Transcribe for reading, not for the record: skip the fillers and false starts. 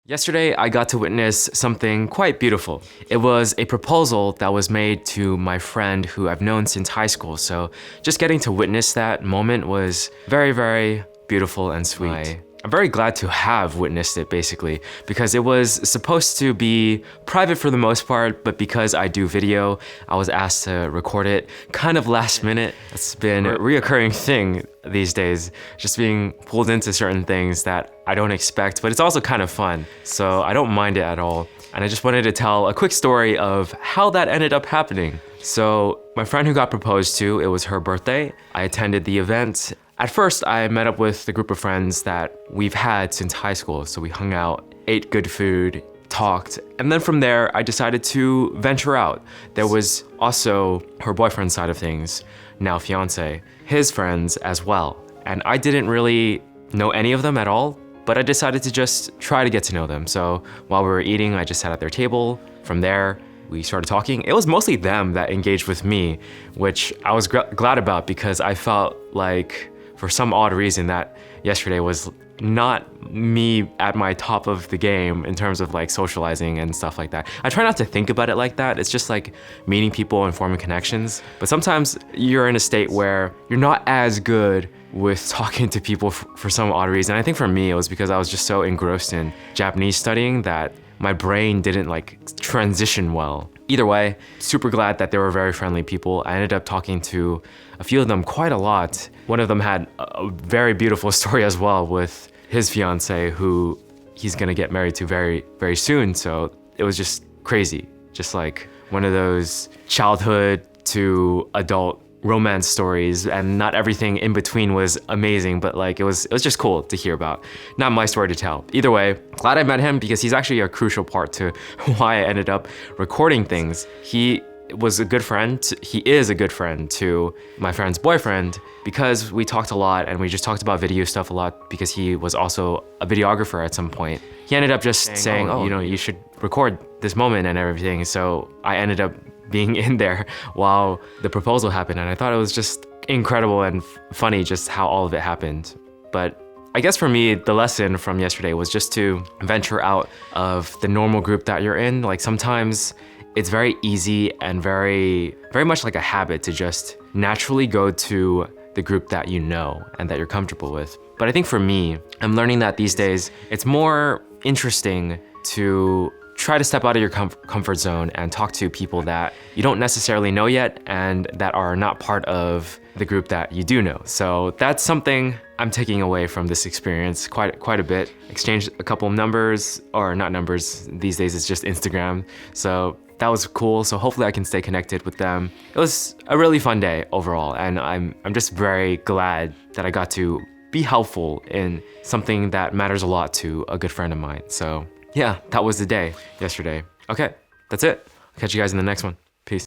Yesterday, I got to witness something quite beautiful. It was a proposal that was made to my friend who I've known since high school. So just getting to witness that moment was very, very beautiful and sweet. I'm very glad to have witnessed it basically, because it was supposed to be private for the most part, but because I do video, I was asked to record it kind of last minute. It's been a reoccurring thing these days, just being pulled into certain things that I don't expect, but it's also kind of fun. So I don't mind it at all. And I just wanted to tell a quick story of how that ended up happening. So my friend who got proposed to, it was her birthday. I attended the event. At first, I met up with the group of friends that we've had since high school. So we hung out, ate good food, talked, and then from there, I decided to venture out. There was also her boyfriend's side of things, now fiance, his friends as well. And I didn't really know any of them at all, but I decided to just try to get to know them. So while we were eating, I just sat at their table. From there, we started talking. It was mostly them that engaged with me, which I was glad about because I felt like, for some odd reason, that yesterday was not me at my top of the game in terms of like socializing and stuff like that. I try not to think about it like that. It's just like meeting people and forming connections. But sometimes you're in a state where you're not as good with talking to people for some odd reason. I think for me, it was because I was just so engrossed in Japanese studying that my brain didn't like transition well. Either way, super glad that they were very friendly people. I ended up talking to a few of them quite a lot. One of them had a very beautiful story as well with his fiance who he's gonna get married to very, very soon. So it was just crazy. Just like one of those childhood to adult romance stories, and not everything in between was amazing, but like it was just cool to hear about. Not my story to tell. Either way, glad I met him because he's actually a crucial part to why I ended up recording things. He was a good friend. He is a good friend to my friend's boyfriend because we talked a lot and we just talked about video stuff a lot because he was also a videographer at some point. He ended up just saying, oh, you know, you should record this moment and everything. So I ended up being in there while the proposal happened, and I thought it was just incredible and funny just how all of it happened. But I guess for me, the lesson from yesterday was just to venture out of the normal group that you're in. Like sometimes it's very easy and very much like a habit to just naturally go to the group that you know and that you're comfortable with. But I think for me, I'm learning that these days it's more interesting to try to step out of your comfort zone and talk to people that you don't necessarily know yet and that are not part of the group that you do know. So that's something I'm taking away from this experience quite a bit. Exchanged a couple of numbers, or not numbers, these days it's just Instagram. So that was cool. So hopefully I can stay connected with them. It was a really fun day overall, and I'm just very glad that I got to be helpful in something that matters a lot to a good friend of mine. So yeah, that was the day yesterday. Okay, that's it. I'll catch you guys in the next one. Peace.